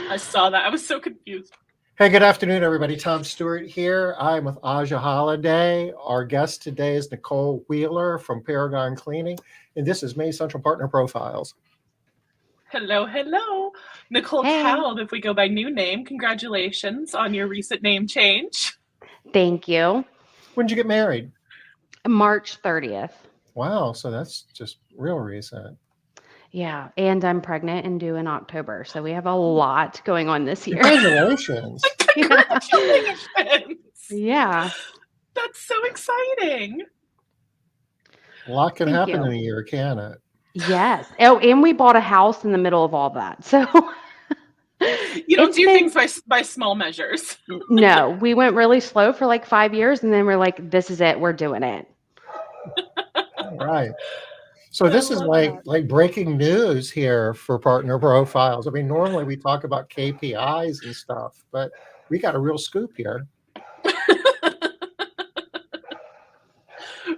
I saw that. I was so confused. Hey, good afternoon, everybody. Tom Stewart here. I'm with Aja Holiday. Our guest today is Nicole Wheeler from Paragon Cleaning, and this is MaidCentral Partner Profiles. Hello, hello. Nicole Hey. Calb, if we go by new name, congratulations on your recent name change. Thank you. When did you get married? March 30th. Wow, so that's just real recent. Yeah, and I'm pregnant and due in October, so we have a lot going on this year. Congratulations. Congratulations. Yeah. That's so exciting. A lot can Thank happen you. in a year, can it? Yes. Oh, and we bought a house in the middle of all that. So You don't it's do been, things by small measures. no, we went really slow for like 5 years, and then we're like, this is it. We're doing it. All right. So I this is love like breaking news here for Partner Profiles. I mean, normally we talk about KPIs and stuff, but we got a real scoop here.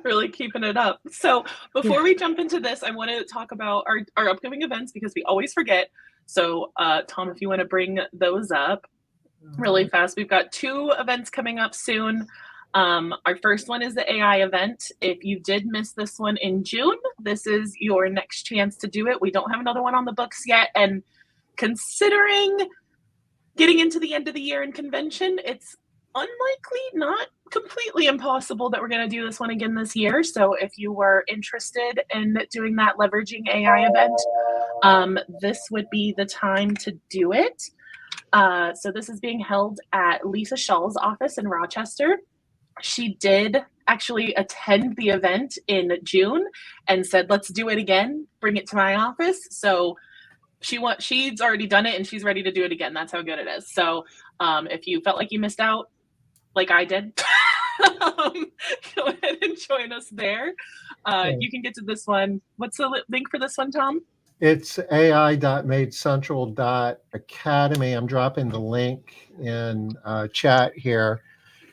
Really keeping it up. So before Yeah. we jump into this, I want to talk about our upcoming events because we always forget. So Tom, if you want to bring those up really fast. We've got 2 events coming up soon. Our first one is the AI event. If you did miss this one in June, this is your next chance to do it. We don't have another one on the books yet. And considering getting into the end of the year in convention, it's unlikely, not completely impossible, that we're going to do this one again this year. So if you were interested in doing that leveraging AI event, this would be the time to do it. So this is being held at Lisa Shull's office in Rochester. She did actually attend the event in June and said, let's do it again, bring it to my office. So she's already done it and she's ready to do it again. That's how good it is. So if you felt like you missed out, like I did, go ahead and join us there. You can get to this one. What's the link for this one, Tom? It's ai.maidcentral.academy. I'm dropping the link in chat here.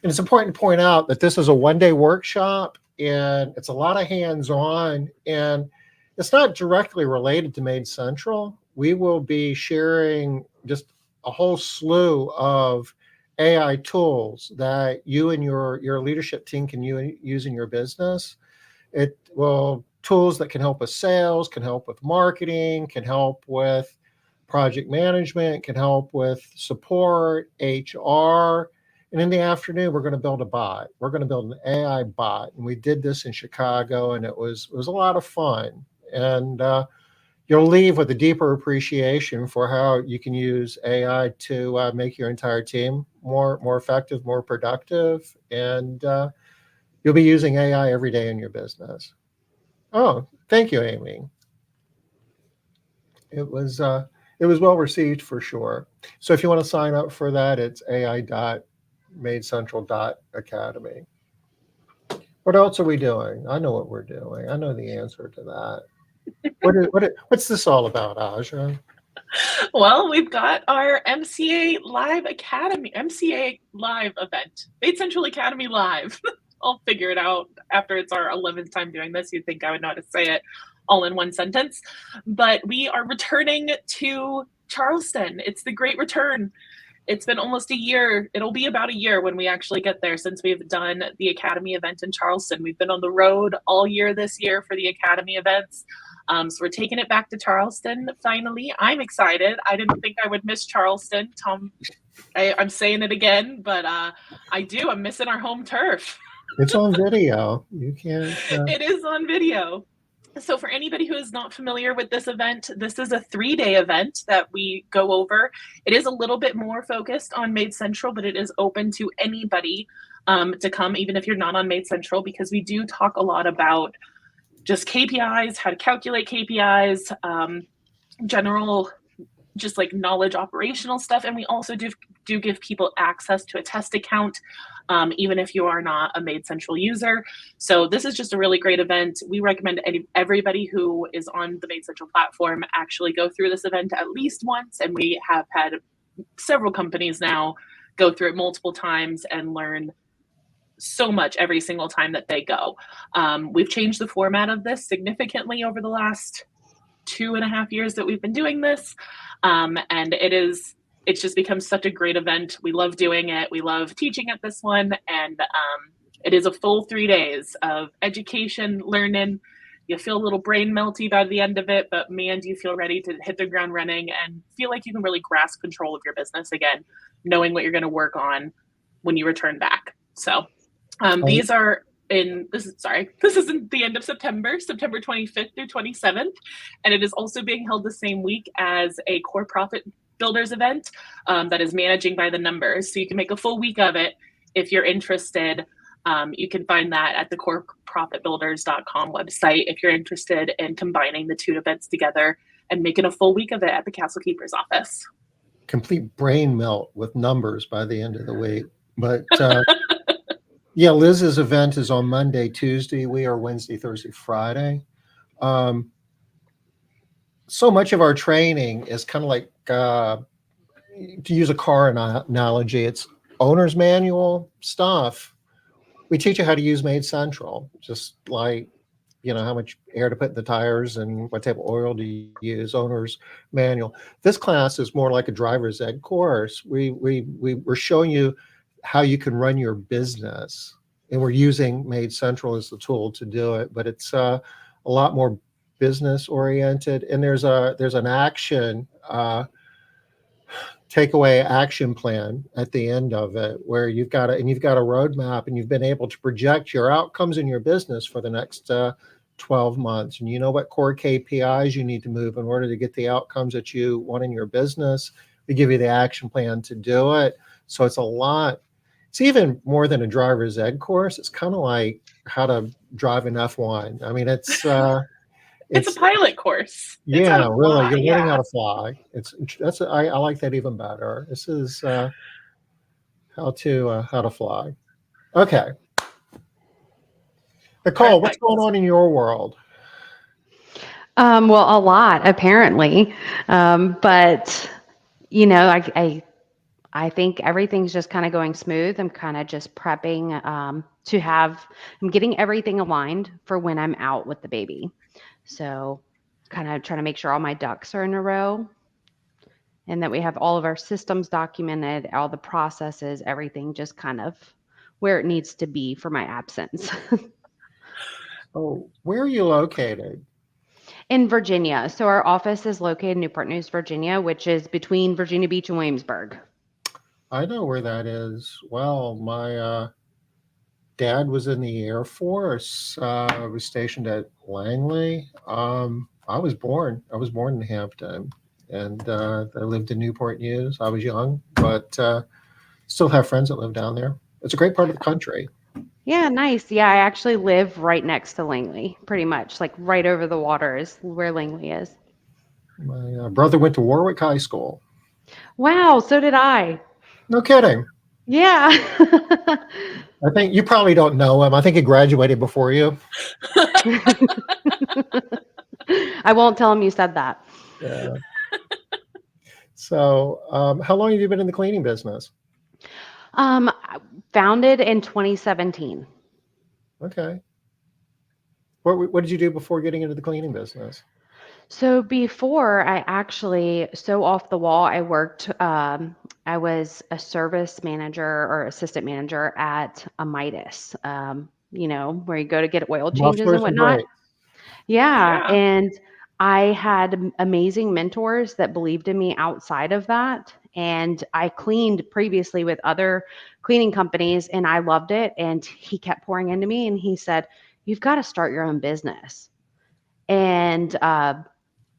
And it's important to point out that this is a one-day workshop and it's a lot of hands-on, and it's not directly related to MaidCentral. We will be sharing just a whole slew of AI tools that you and your leadership team can use in your business. It will tools that can help with sales, can help with marketing, can help with project management, can help with support, HR. And in the afternoon, we're going to build a bot. We're going to build an AI bot. And we did this in Chicago, and it was a lot of fun. And you'll leave with a deeper appreciation for how you can use AI to make your entire team more effective, more productive. And you'll be using AI every day in your business. Oh, thank you, Amy. It was well received for sure. So if you want to sign up for that, it's ai.maidcentral.academy. What else are we doing? I know what we're doing. I know the answer to that. What's this all about, Aja? Well, we've got our MCA Live Academy, MCA Live event, MaidCentral Academy Live. I'll figure it out after it's our 11th time doing this. You'd think I would know how to say it all in one sentence. But we are returning to Charleston. It's the great return. It's been almost a year. It'll be about a year when we actually get there since we've done the Academy event in Charleston. We've been on the road all year this year for the Academy events. So we're taking it back to Charleston finally. I'm excited. I didn't think I would miss Charleston. Tom, I'm saying it again, but I do. I'm missing our home turf. It's on video. You can't. It is on video. So for anybody who is not familiar with this event, this is a 3-day event that we go over. It is a little bit more focused on MaidCentral, but it is open to anybody to come, even if you're not on MaidCentral, because we do talk a lot about just KPIs, how to calculate KPIs, general just like knowledge operational stuff. And we also do give people access to a test account, even if you are not a MaidCentral user. So this is just a really great event. We recommend everybody who is on the MaidCentral platform actually go through this event at least once. And we have had several companies now go through it multiple times and learn so much every single time that they go. We've changed the format of this significantly over the last 2.5 years that we've been doing this. And it is it's just become such a great event. We love doing it. We love teaching at this one. And it is a full 3 days of education, learning. You feel a little brain melty by the end of it, but man, do you feel ready to hit the ground running and feel like you can really grasp control of your business again, knowing what you're going to work on when you return back. So these are this is in the end of September 25th through 27th. And it is also being held the same week as a core profit builders event that is managing by the numbers. So you can make a full week of it if you're interested. You can find that at the coreprofitbuilders.com website if you're interested in combining the two events together and making a full week of it at the Castle Keeper's office. Complete brain melt with numbers by the end of the week. But yeah, Liz's event is on Monday, Tuesday. We are Wednesday, Thursday, Friday. So much of our training is kind of like, to use a car analogy, it's owner's manual stuff. We teach you how to use MaidCentral, just like, how much air to put in the tires and what type of oil do you use, owner's manual. This class is more like a driver's ed course. We're showing you how you can run your business, and we're using MaidCentral as the tool to do it, but it's a lot more business oriented. And there's an action takeaway action plan at the end of it, where you've got a roadmap, and you've been able to project your outcomes in your business for the next 12 months. And you know what core KPIs you need to move in order to get the outcomes that you want in your business. We give you the action plan to do it. So it's even more than a driver's ed course. It's kind of like how to drive an F1. I mean, it's a pilot course. Yeah, really. You're learning how to fly. I like that even better. This is how to fly. Okay. Nicole, what's going on in your world? Well, a lot apparently. But I think everything's just kind of going smooth. I'm kind of just prepping I'm getting everything aligned for when I'm out with the baby. So kind of trying to make sure all my ducks are in a row and that we have all of our systems documented, all the processes, everything just kind of where it needs to be for my absence. Oh, where are you located? In Virginia. So our office is located in Newport News, Virginia, which is between Virginia Beach and Williamsburg. I know where that is. Well, my dad was in the Air Force. Was stationed at Langley. I was born in Hampton, and I lived in Newport News. I was young, but still have friends that live down there. It's a great part of the country. Yeah, nice. Yeah, I actually live right next to Langley, pretty much, like right over the water is where Langley is. My brother went to Warwick High School. Wow, so did I. No kidding. Yeah. I think you probably don't know him. I think he graduated before you. I won't tell him you said that. Yeah. So, how long have you been in the cleaning business? Founded in 2017. Okay. What did you do before getting into the cleaning business? So before I actually, so off the wall, I worked, I was a service manager or assistant manager at a Midas, where you go to get oil changes and whatnot. Yeah. And I had amazing mentors that believed in me outside of that. And I cleaned previously with other cleaning companies and I loved it. And he kept pouring into me and he said, you've got to start your own business. And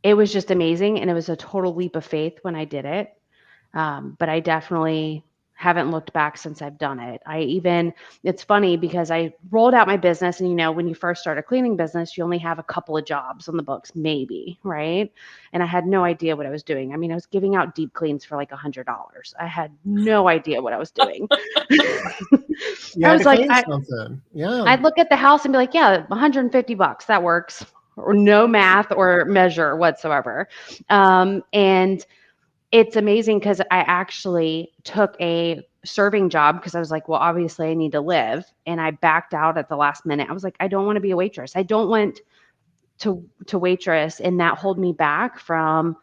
it was just amazing. And it was a total leap of faith when I did it. But I definitely haven't looked back since I've done it. It's funny because I rolled out my business and, when you first start a cleaning business, you only have a couple of jobs on the books, maybe, right? And I had no idea what I was doing. I mean, I was giving out deep cleans for like $100. I had no idea what I was doing. I was like, I'd look at the house and be like, yeah, $150, that works, or no math or measure whatsoever. And it's amazing because I actually took a serving job because I was like, well, obviously I need to live. And I backed out at the last minute. I was like, I don't want to be a waitress. I don't want to waitress and that hold me back from,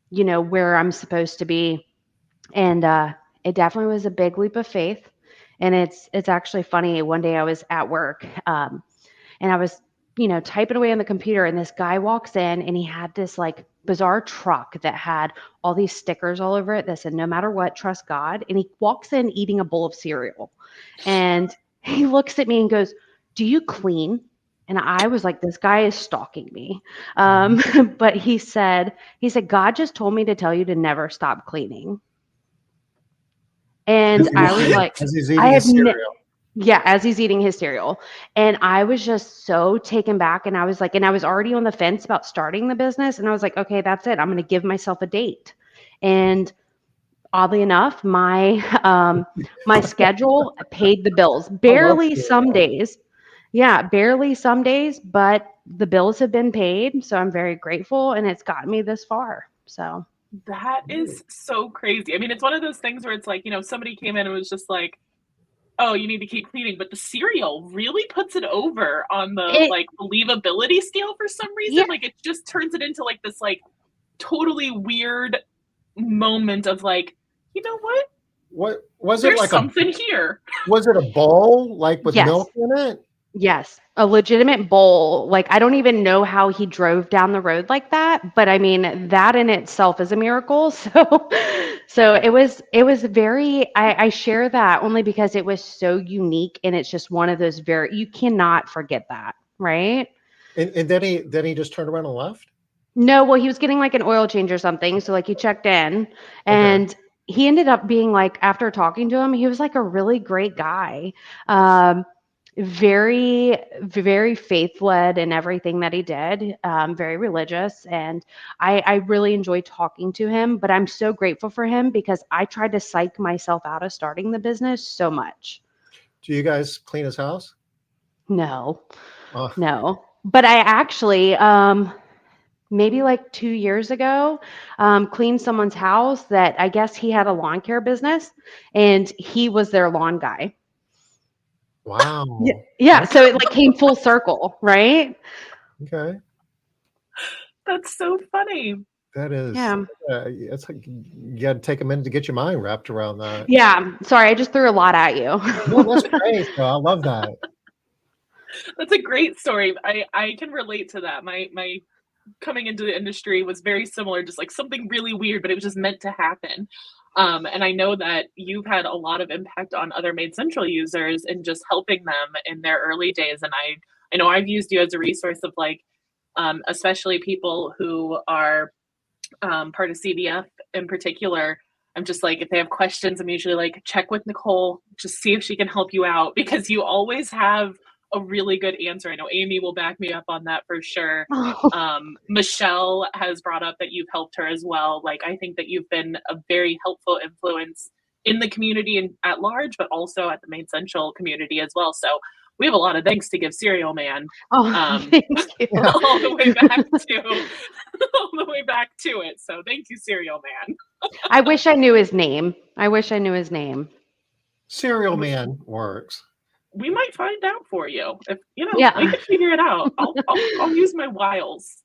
where I'm supposed to be And it definitely was a big leap of faith. And it's actually funny. One day I was at work, and I was, typing away on the computer, and this guy walks in, and he had this like bizarre truck that had all these stickers all over it that said, "No matter what, trust God." And he walks in eating a bowl of cereal. And he looks at me and goes, "Do you clean?" And I was like, this guy is stalking me. Mhm. But he said, "God just told me to tell you to never stop cleaning." And I was What? like, As he's I eating have his cereal. yeah, as he's eating his cereal. And I was just so taken back. And I was like, and I was already on the fence about starting the business. And I was like, okay, that's it. I'm going to give myself a date. And oddly enough, my schedule paid the bills. I love Barely some cereal. days. Yeah, barely some days, but the bills have been paid. So I'm very grateful, and it's gotten me this far. So That is so crazy. I mean, it's one of those things where it's like, somebody came in and was just like, "Oh, you need to keep cleaning," but the cereal really puts it over on the, it, like, believability scale for some reason. yeah, Like, it just turns it into, like, this, like, totally weird moment of, like, "You know what? What was it There's like a something here." was it a bowl like with yes. milk in it? Yes, a legitimate bowl. Like, I don't even know how he drove down the road like that, but I mean, that in itself is a miracle. So it was very, I share that only because it was so unique, and it's just one of those you cannot forget that, right? And then he just turned around and left? No, well, he was getting like an oil change or something. So like he checked in, Okay. and he ended up being like, after talking to him, he was like a really great guy. Um, very, very faith led in everything that he did. Very religious, and I really enjoyed talking to him. But I'm so grateful for him because I tried to psych myself out of starting the business so much. Do you guys clean his house? No, Uh, no. But I actually, maybe like 2 years ago, cleaned someone's house that I guess he had a lawn care business, and he was their lawn guy. Yeah. wow. Yeah. That's So it like came full circle, right? okay. That's so funny. That is, Yeah. it's like you got to take a minute to get your mind wrapped around that. Yeah. Sorry, I just threw a lot at you. No, that's great. Though. I love that. That's a great story. I can relate to that. My coming into the industry was very similar, just like something really weird, but it was just meant to happen. And I know that you've had a lot of impact on other MaidCentral users and just helping them in their early days. And I know I've used you as a resource of like, especially people who are part of CDF in particular. I'm just like, if they have questions, I'm usually like, check with Nicole, just see if she can help you out because you always have a really good answer. I know Amy will back me up on that for sure. Oh, Michelle has brought up that you've helped her as well. Like, I think that you've been a very helpful influence in the community and at large, but also at the MaidCentral community as well. So we have a lot of thanks to give Serial Man. oh, Um, thank you. Yeah. all the way back to all the way back to it. So thank you, Serial Man. I wish I knew his name. I wish I knew his name. Cereal Man works. We might find out for you if we Yeah. could figure it out. I'll use my wiles.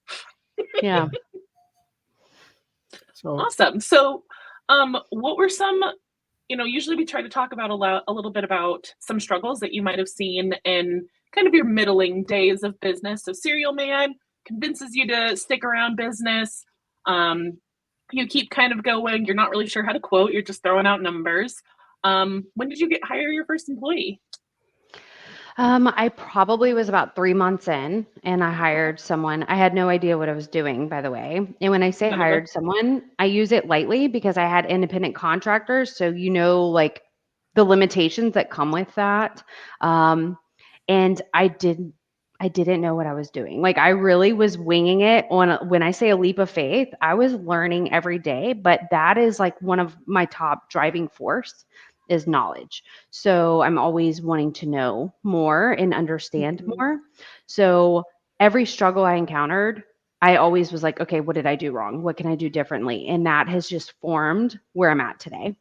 Yeah. So Awesome. So, what were some? Usually we try to talk about a little bit about some struggles that you might have seen in kind of your middling days of business. So, Serial Man convinces you to stick around business. Um, you keep kind of going. You're not really sure how to quote. You're just throwing out numbers. When did you hire your first employee? I probably was about 3 months in, and I Okay, hired someone. I had no idea what I was doing, by the way. And when I say none of us. hired someone, I use it lightly because I had independent contractors. So, like the limitations that come with that. Um, and I didn't know what I was doing. Like, I really was winging it when I say a leap of faith, I was learning every day, but that is like one of my top driving force is knowledge. So I'm always wanting to know more and understand Mhm. more. So every struggle I encountered, I always was like, okay, what did I do wrong? What can I do differently? And that has just formed where I'm at today.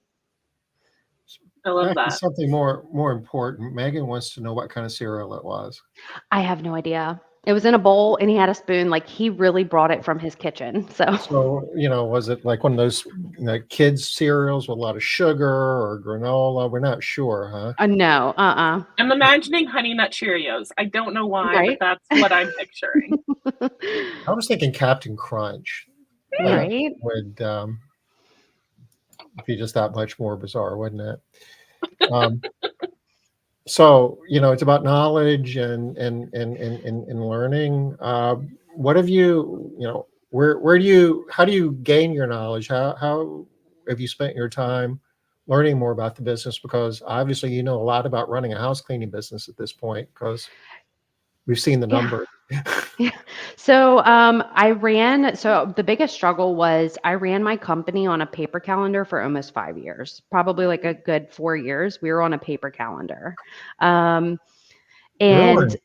I love back to that. something more important. Megan wants to know what kind of cereal it was. I have no idea. It was in a bowl and he had a spoon. Like he really brought it from his kitchen. So So, was it like one of those kids cereals with a lot of sugar or granola? We're not sure, huh? no, I'm imagining Honey Nut Cheerios. I don't know why, but right, that's what I'm picturing. I was thinking Captain Crunch. That right. would be just that much more bizarre, wouldn't it? Um, so, it's about knowledge and learning. What have how do you gain your knowledge? How have you spent your time learning more about the business? Because obviously you know a lot about running a house cleaning business at this point, because we've seen the Yeah. numbers. Yeah. So the biggest struggle was I ran my company on a paper calendar for almost 5 years, probably like a good 4 years. We were on a paper calendar. Um, Really? and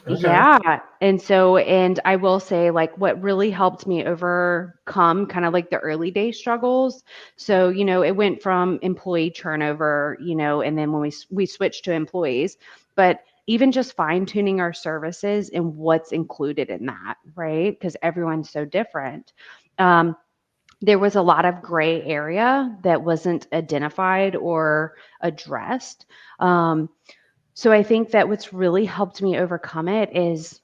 Okay. yeah, and I will say like what really helped me overcome kind of like the early day struggles. So, it went from employee turnover, and then when we switched to employees, but even just fine tuning our services and what's included in that, right? Because everyone's so different. Um, there was a lot of gray area that wasn't identified or addressed. Um, so I think that what's really helped me overcome it is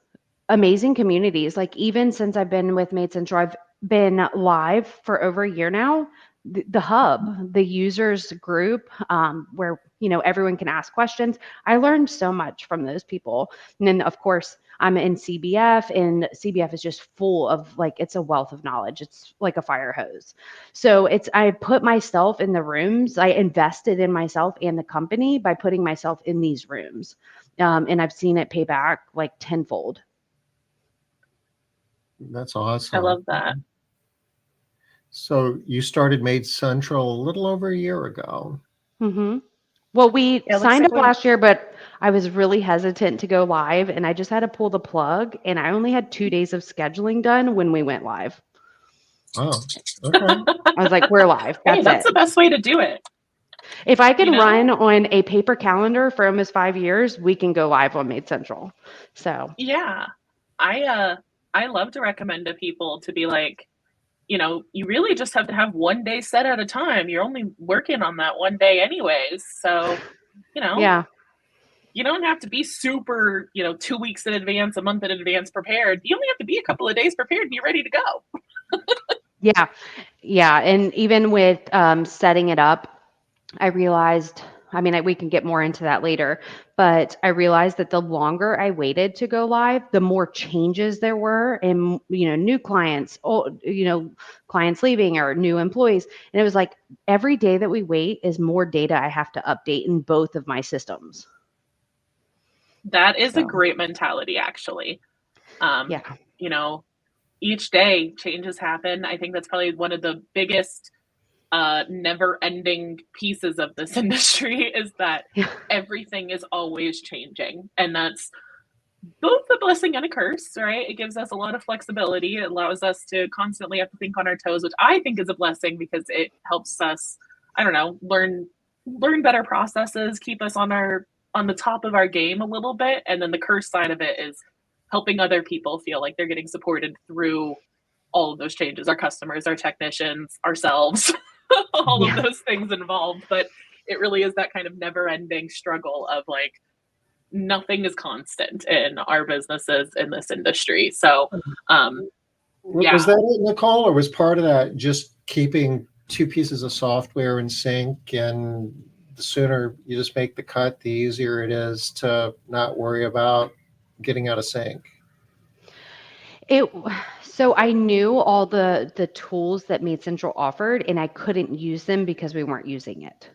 amazing communities. Like even since I've been with MaidCentral, I've been live for over a year now. The hub, the users group, where everyone can ask questions. I learned so much from those people, and then of course I'm in CBF, and CBF is just full of like it's a wealth of knowledge. It's like a fire hose. So I put myself in the rooms. I invested in myself and the company by putting myself in these rooms, and I've seen it pay back like tenfold. That's I awesome. love that. So you started Maid Central a little over a year ago. hmm Well, we Yeah, it looks signed like up last year, but I was really hesitant to go live, and I just had to pull the plug. And I only had 2 days of scheduling done when we went live. Oh, okay. I was like, "We're live. hey, That's that's it." the best way to do it. If I You can know? run on a paper calendar for almost 5 years, we can go live on Maid Central. So, Yeah. I love to recommend to people to be like, you really just have to have one day set at a time. You're only working on that one day anyways. So, you know, yeah, you don't have to be super, 2 weeks in advance, a month in advance prepared. You only have to be a couple of days prepared and you're ready to go. yeah, yeah. And even with setting it up, I realized, I mean, we can get more into that later, but I realized that the longer I waited to go live, the more changes there were and, new clients, clients leaving or new employees. And it was like every day that we wait is more data I have to update in both of my systems. That is a So, great mentality, actually. Um, yeah. you know, each day changes happen. I think that's probably one of the biggest never ending pieces of this industry is that Yeah. everything is always changing. And that's both a blessing and a curse, right? It gives us a lot of flexibility. It allows us to constantly have to think on our toes, which I think is a blessing because it helps us, I don't know, learn better processes, keep us on the top of our game a little bit. And then the curse side of it is helping other people feel like they're getting supported through all of those changes, our customers, our technicians, ourselves, all of Yeah. those things involved. But it really is that kind of never ending struggle of like, nothing is constant in our businesses in this industry. So, um, Was yeah, that it, Nicole, or was part of that just keeping two pieces of software in sync? And the sooner you just make the cut, the easier it is to not worry about getting out of sync. It so I knew all the tools that MaidCentral offered and I couldn't use them because we weren't using it.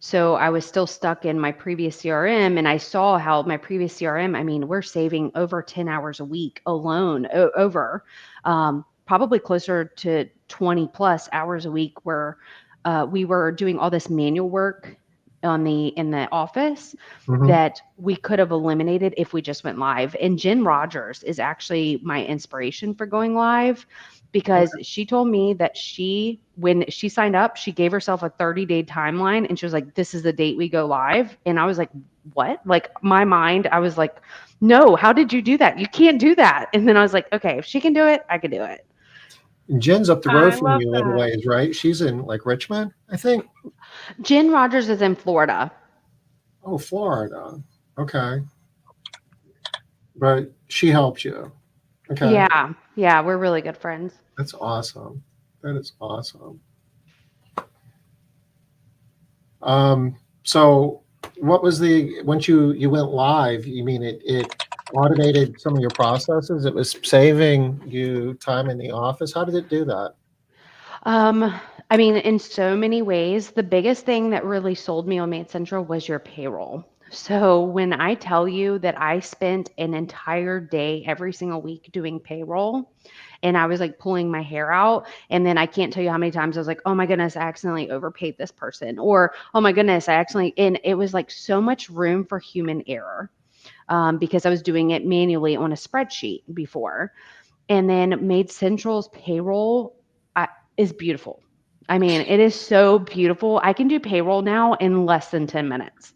So I was still stuck in my previous CRM and I saw how my previous CRM, I mean, we're saving over 10 hours a week alone over probably closer to 20 plus hours a week where we were doing all this manual work in the office Mhm. that we could have eliminated if we just went live. And Jen Rogers is actually my inspiration for going live because Okay. she told me that when she signed up, she gave herself a 30-day timeline and she was like, this is the date we go live. And I was like, what? Like my mind, I was like, no, how did you do that? You can't do that. And then I was like, okay, if she can do it, I can do it. And Jen's up the road I from love you a little that. ways, right? She's in like Richmond, I think. Jen Rogers is in Florida. Oh, Florida. Okay. But she helped you. Okay. Yeah. Yeah. We're really good friends. That's awesome. That is awesome. So what was once you went live, you mean it automated some of your processes? It was saving you time in the office. How did it do that? Um, I mean, in so many ways, the biggest thing that really sold me on MaidCentral was your payroll. So when I tell you that I spent an entire day every single week doing payroll, and I was like pulling my hair out, and then I can't tell you how many times I was like, oh my goodness, I accidentally overpaid this person, or oh my goodness, and it was like so much room for human error because I was doing it manually on a spreadsheet before. And then Made Central's payroll is beautiful. I mean, it is so beautiful. I can do payroll now in less than 10 minutes.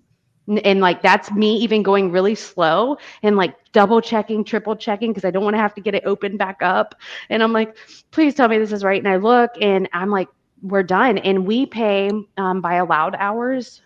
And like that's me even going really slow and like double checking, triple checking because I don't want to have to get it open back up. And I'm like, please tell me this is right. And I look and I'm like, we're done. And we pay by allowed hours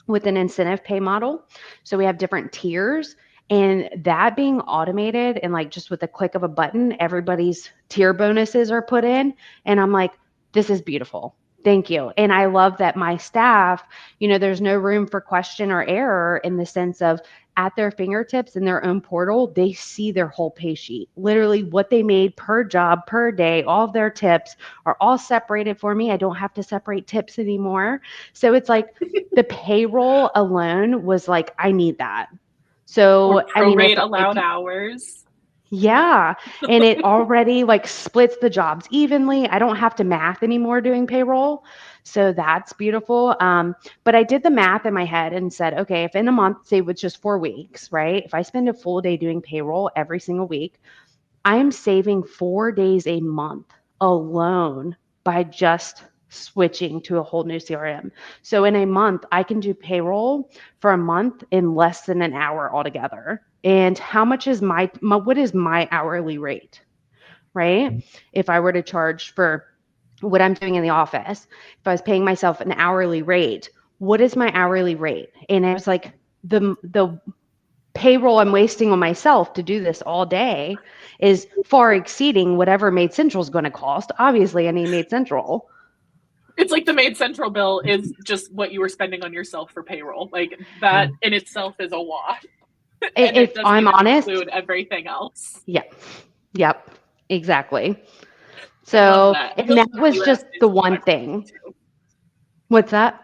with an incentive pay model. So we have different tiers. And that being automated and like just with a click of a button, everybody's tier bonuses are put in. And I'm like, this is beautiful. Thank you. And I love that my staff, there's no room for question or error in the sense of at their fingertips in their own portal, they see their whole pay sheet, literally what they made per job, per day, all of their tips are all separated for me. I don't have to separate tips anymore. So it's like the payroll alone was like, I need that. Or So, I mean, prorate allowed hours. yeah, and it already like splits the jobs evenly. I don't have to math anymore doing payroll. So that's beautiful. But I did the math in my head and said, okay, if in a month, say with just 4 weeks, right? If I spend a full day doing payroll every single week, I'm saving 4 days a month alone by just switching to a whole new CRM. So in a month, I can do payroll for a month in less than an hour altogether. And how much is what is my hourly rate, right? If I were to charge for what I'm doing in the office, if I was paying myself an hourly rate, what is my hourly rate? And I was like, the payroll I'm wasting on myself to do this all day is far exceeding whatever Made Central is going to cost. Obviously, I need Made Central. It's like the MaidCentral bill is just what you were spending on yourself for payroll. Like that in itself is a lot. And it If doesn't I'm even honest, include everything else. yep, yep, exactly. I love So, that. I and really that love that was you just asked the yourself one that question thing. too. What's that?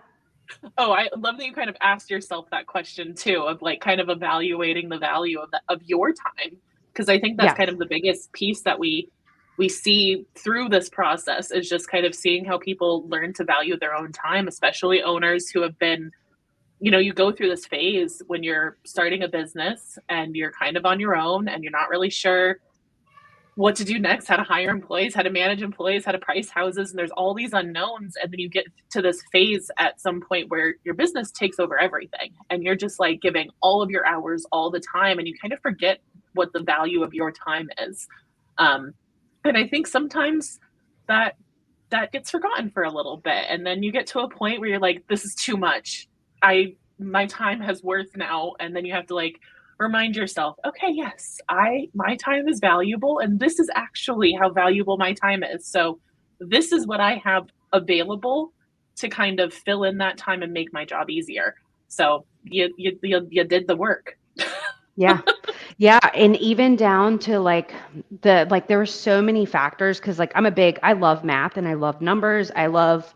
Oh, I love that you kind of asked yourself that question too, of like kind of evaluating the value of your time. Because I think that's Yes. kind of the biggest piece that we see through this process is just kind of seeing how people learn to value their own time, especially owners who have been, you go through this phase when you're starting a business and you're kind of on your own and you're not really sure what to do next, how to hire employees, how to manage employees, how to price houses, and there's all these unknowns. And then you get to this phase at some point where your business takes over everything and you're just like giving all of your hours all the time and you kind of forget what the value of your time is. um, and I think sometimes that that gets forgotten for a little bit, and then you get to a point where you're like, this is too much. My time has worth now. And then you have to like remind yourself, okay, yes, my time is valuable and this is actually how valuable my time is. So this is what I have available to kind of fill in that time and make my job easier. So you did the work. Yeah. Yeah, and even down to there were so many factors because like I love math and I love numbers. I love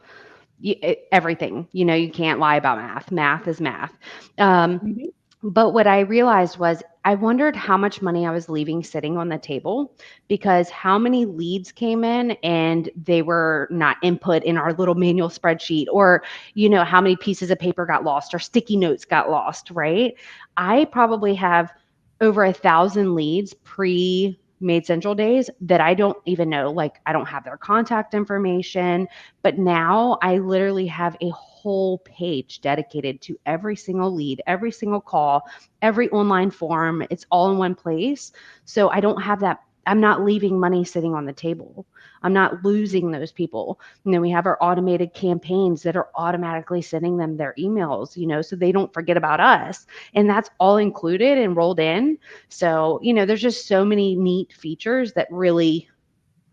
everything. You can't lie about math. Math is math. Um, Mhm. but what I realized was I wondered how much money I was leaving sitting on the table because how many leads came in and they were not input in our little manual spreadsheet, or, how many pieces of paper got lost or sticky notes got lost, right? I probably have over 1,000 leads pre MaidCentral days that I don't even know. Like, I don't have their contact information, but now I literally have a whole page dedicated to every single lead, every single call, every online form. It's all in one place. So I don't have that. I'm not leaving money sitting on the table. I'm not losing those people. And then we have our automated campaigns that are automatically sending them their emails, so they don't forget about us. And that's all included and rolled in. So, there's just so many neat features that really,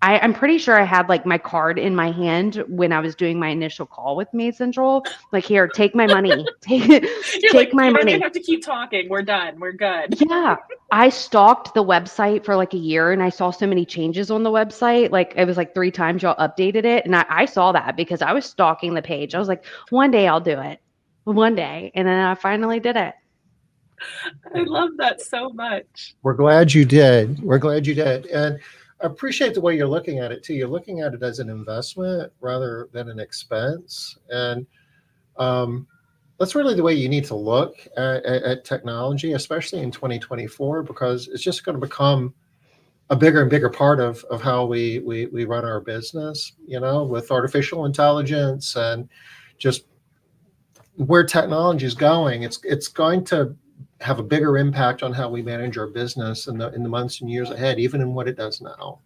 I'm pretty sure I had like my card in my hand when I was doing my initial call with MaidCentral. Like, here, take my money. You're Take my you don't money. even have to keep talking. We're done. We're good. Yeah. I stalked the website for like a year and I saw so many changes on the website. Like, it was like 3 times y'all updated it. And I saw that because I was stalking the page. I was like, one day I'll do it. One day. And then I finally did it. I love that so much. We're glad you did. We're glad you did. And I appreciate the way you're looking at it too. You're looking at it as an investment rather than an expense. And that's really the way you need to look at technology, especially in 2024, because it's just going to become a bigger and bigger part of how we run our business, with artificial intelligence and just where technology is going. It's going to have a bigger impact on how we manage our business in the months and years ahead, even in what it does now.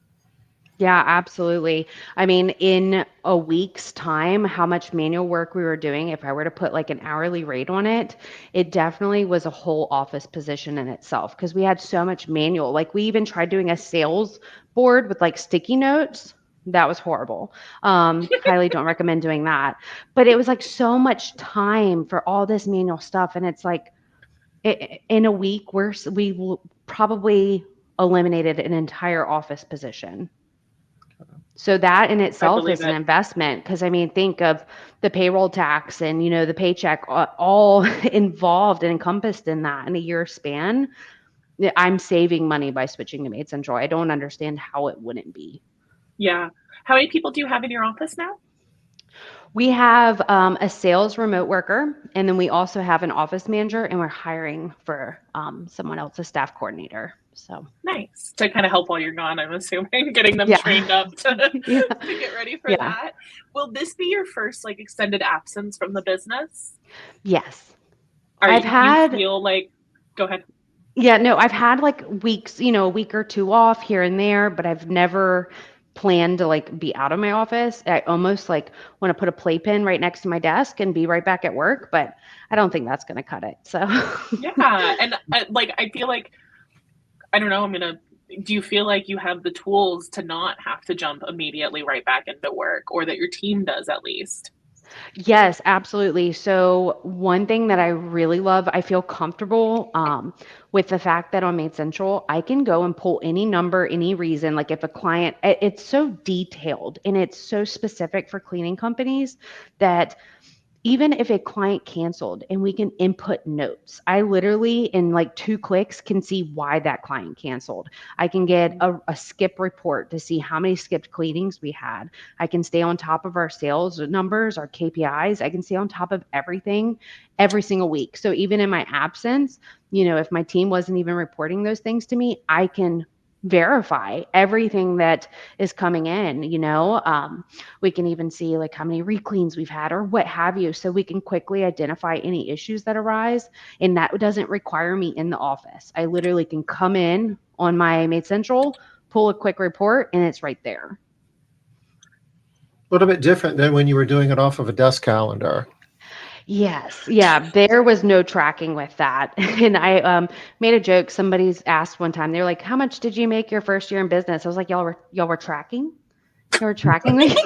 Yeah, absolutely. I mean, in a week's time, how much manual work we were doing, if I were to put like an hourly rate on it, it definitely was a whole office position in itself because we had so much manual. Like, we even tried doing a sales board with like sticky notes. That was horrible. Highly don't recommend doing that. But it was like so much time for all this manual stuff. And it's like, in a week, we probably eliminated an entire office position. So that in itself is an investment because, I mean, think of the payroll tax and, the paycheck all involved and encompassed in that in a year span. I'm saving money by switching to MaidCentral. I don't understand how it wouldn't be. Yeah. How many people do you have in your office now? We have a sales remote worker, and then we also have an office manager, and we're hiring for someone else, a staff coordinator. So nice to kind of help while you're gone. I'm assuming getting them trained up to get ready for that. Will this be your first like extended absence from the business? Yes. You feel like, go ahead. Yeah, no, I've had like weeks, a week or 2 off here and there, but I've never planned to like be out of my office. I almost like want to put a playpen right next to my desk and be right back at work, but I don't think that's going to cut it. So yeah, and I feel like, I don't know, do you feel like you have the tools to not have to jump immediately right back into work, or that your team does at least? Yes, absolutely. So one thing that I really love, I feel comfortable with the fact that on MaidCentral, I can go and pull any number, any reason. Like, if a client, it's so detailed and it's so specific for cleaning companies that even if a client canceled and we can input notes, I literally in like 2 clicks can see why that client canceled. I can get a skip report to see how many skipped cleanings we had. I can stay on top of our sales numbers, our KPIs. I can stay on top of everything every single week. So even in my absence, if my team wasn't even reporting those things to me, I can verify everything that is coming in. We can even see like how many recleans we've had or what have you, so we can quickly identify any issues that arise. And that doesn't require me in the office. I literally can come in on my MaidCentral, pull a quick report, and it's right there. A little bit different than when you were doing it off of a desk calendar. Yes. Yeah. There was no tracking with that. And I made a joke. Somebody's asked one time, they're like, how much did you make your first year in business? I was like, y'all were tracking? You were tracking me?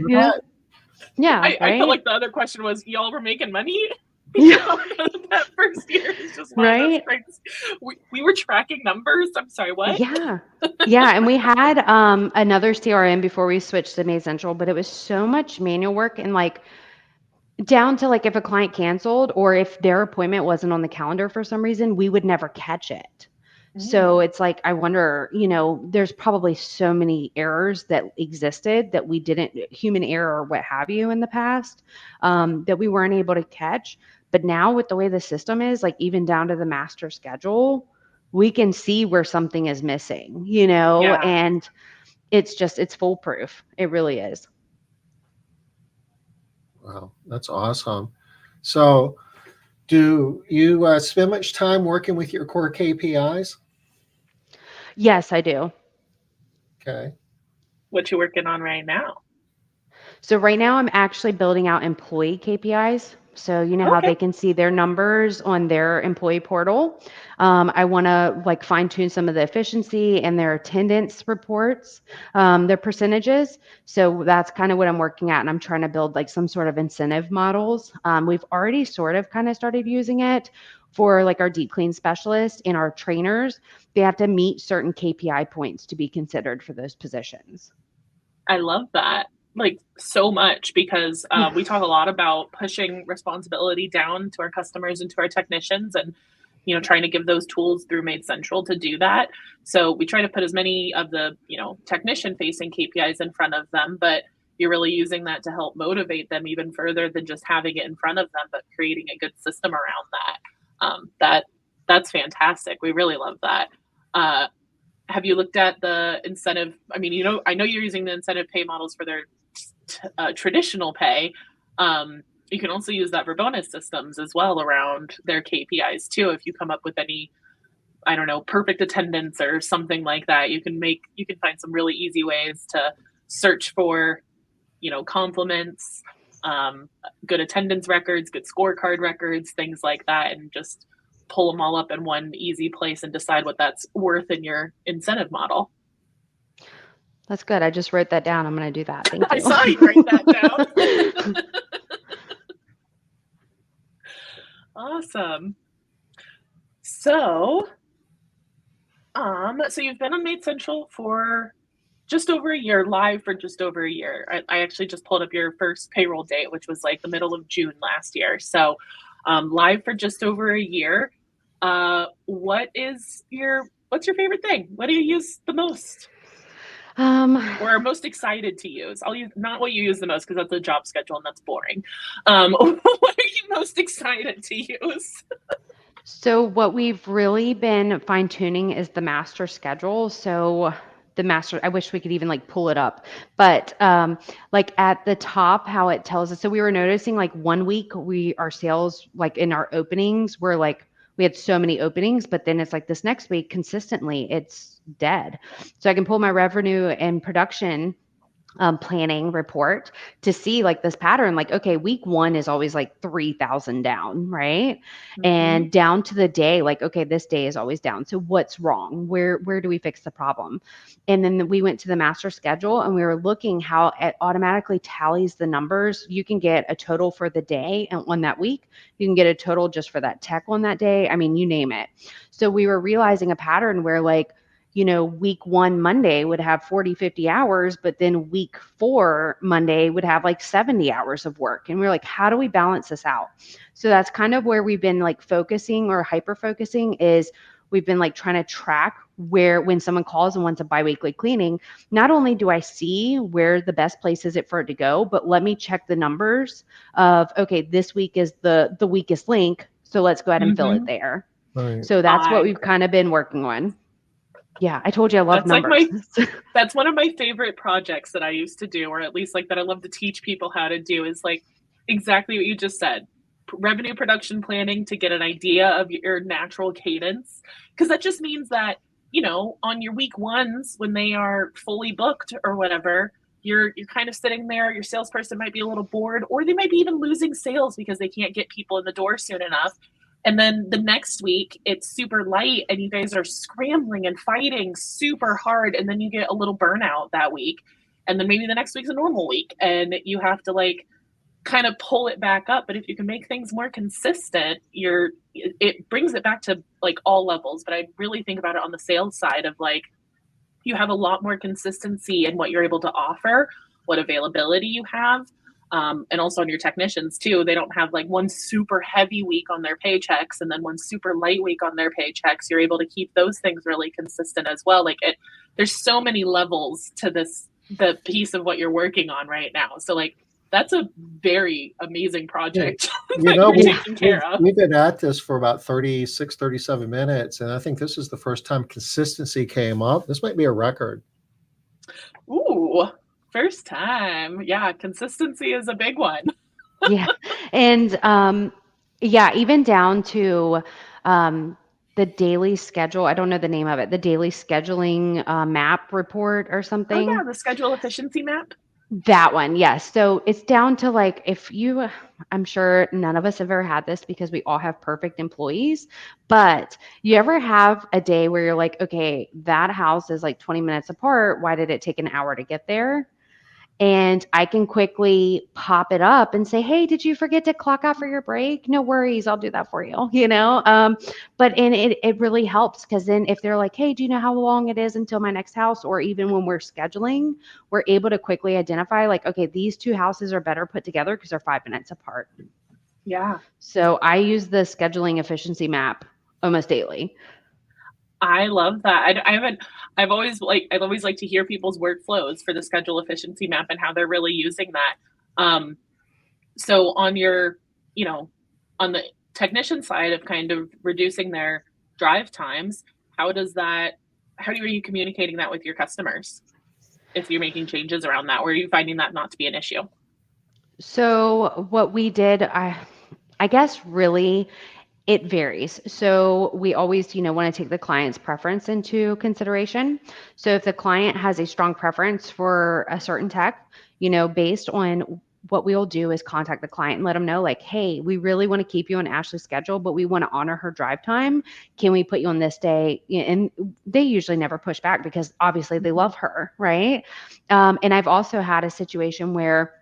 Yeah. I feel like the other question was, y'all were making money? That first year is just right. We were tracking numbers. I'm sorry, what? Yeah. Yeah. And we had another CRM before we switched to MaidCentral, but it was so much manual work and like, Down to like if a client canceled or if their appointment wasn't on the calendar for some reason, we would never catch it. So it's like, I wonder, there's probably so many errors that existed that we didn't, human error or what have you in the past, that we weren't able to catch. But now with the way the system is, like even down to the master schedule, we can see where something is missing, Yeah. and it's foolproof. It really is. Wow, that's awesome. So, do you spend much time working with your core KPIs? Yes, I do. Okay. What you working on right now? So right now I'm actually building out employee KPIs. So you know how Okay. they can see their numbers on their employee portal. I want to like fine tune some of the efficiency and their attendance reports, their percentages. So that's kind of what I'm working at, and I'm trying to build like some sort of incentive models. We've already sort of kind of started using it for like our deep clean specialists and our trainers. They have to meet certain KPI points to be considered for those positions. I love that, like, so much because we talk a lot about pushing responsibility down to our customers and to our technicians, and trying to give those tools through MaidCentral to do that. So we try to put as many of the technician facing KPIs in front of them, but you're really using that to help motivate them even further than just having it in front of them, but creating a good system around that. That's fantastic. We really love that. Have you looked at the incentive? I mean, I know you're using the incentive pay models for their traditional pay. You can also use that for bonus systems as well around their KPIs too. If you come up with any, I don't know, perfect attendance or something like that, you can find some really easy ways to search for, compliments, good attendance records, good scorecard records, things like that, and just pull them all up in one easy place and decide what that's worth in your incentive model. That's good. I just wrote that down. I'm going to do that. Thank I you. saw you write that down. Awesome. So, so you've been on MaidCentral for just over a year, live for just over a year. I actually just pulled up your first payroll date, which was like the middle of June last year. So, live for just over a year. What's your favorite thing? What do you use the most? Or are most excited to use? I'll use not what you use the most because that's a job schedule and that's boring. What are you most excited to use? So what we've really been fine tuning is the master schedule. So the master, I wish we could even like pull it up, but like at the top, how it tells us. So we were noticing like one week our sales like in our openings were like we had so many openings, but then it's like this next week consistently it's dead. So I can pull my revenue and production planning report to see like this pattern, like, okay, week one is always like 3,000 down, right? And down to the day, like, okay, this day is always down. So what's wrong? Where do we fix the problem? And then we went to the master schedule and we were looking how it automatically tallies the numbers. You can get a total for the day and on that week. You can get a total just for that tech on that day. I mean, you name it. So we were realizing a pattern where like, week one Monday would have 40, 50 hours, but then week four Monday would have like 70 hours of work. And we're like, how do we balance this out? So that's kind of where we've been like focusing or hyper focusing is we've been like trying to track where when someone calls and wants a biweekly cleaning, not only do I see where the best place is it for it to go, but let me check the numbers of, okay, this week is the weakest link. So let's go ahead and fill it there. Right. So that's what we've kind of been working on. Yeah, I told you I love numbers. That's one of my favorite projects that I used to do, or at least like that I love to teach people how to do is like exactly what you just said. Revenue production planning to get an idea of your natural cadence. Because that just means that, on your week ones when they are fully booked or whatever, you're kind of sitting there, your salesperson might be a little bored, or they might be even losing sales because they can't get people in the door soon enough. And then the next week it's super light and you guys are scrambling and fighting super hard. And then you get a little burnout that week. And then maybe the next week's a normal week and you have to like kind of pull it back up. But if you can make things more consistent, it brings it back to like all levels. But I really think about it on the sales side of like, you have a lot more consistency in what you're able to offer, what availability you have. And also on your technicians too, they don't have like one super heavy week on their paychecks and then one super light week on their paychecks. You're able to keep those things really consistent as well. Like there's so many levels to the piece of what you're working on right now. So like, that's a very amazing project that you're taking care of. We've been at this for about 36, 37 minutes. And I think this is the first time consistency came up. This might be a record. Ooh, first time. Yeah, consistency is a big one. Yeah. And yeah, even down to the daily schedule. I don't know the name of it, the daily scheduling map report or something. Oh, yeah, the schedule efficiency map. That one, yes. So it's down to like, I'm sure none of us have ever had this because we all have perfect employees, but you ever have a day where you're like, okay, that house is like 20 minutes apart. Why did it take an hour to get there? And I can quickly pop it up and say, hey, did you forget to clock out for your break? No worries. I'll do that for you, but it really helps because then if they're like, hey, do you know how long it is until my next house? Or even when we're scheduling, we're able to quickly identify like, okay, these two houses are better put together because they're 5 minutes apart. Yeah. So I use the scheduling efficiency map almost daily. I love that. I've always liked to hear people's workflows for the schedule efficiency map and how they're really using that. So on your, on the technician side of kind of reducing their drive times, how are you communicating that with your customers? If you're making changes around that, or are you finding that not to be an issue? So what we did, I guess really it varies. So we always, want to take the client's preference into consideration. So if the client has a strong preference for a certain tech, based on what we'll do is contact the client and let them know like, hey, we really want to keep you on Ashley's schedule, but we want to honor her drive time. Can we put you on this day? And they usually never push back because obviously they love her, right? And I've also had a situation where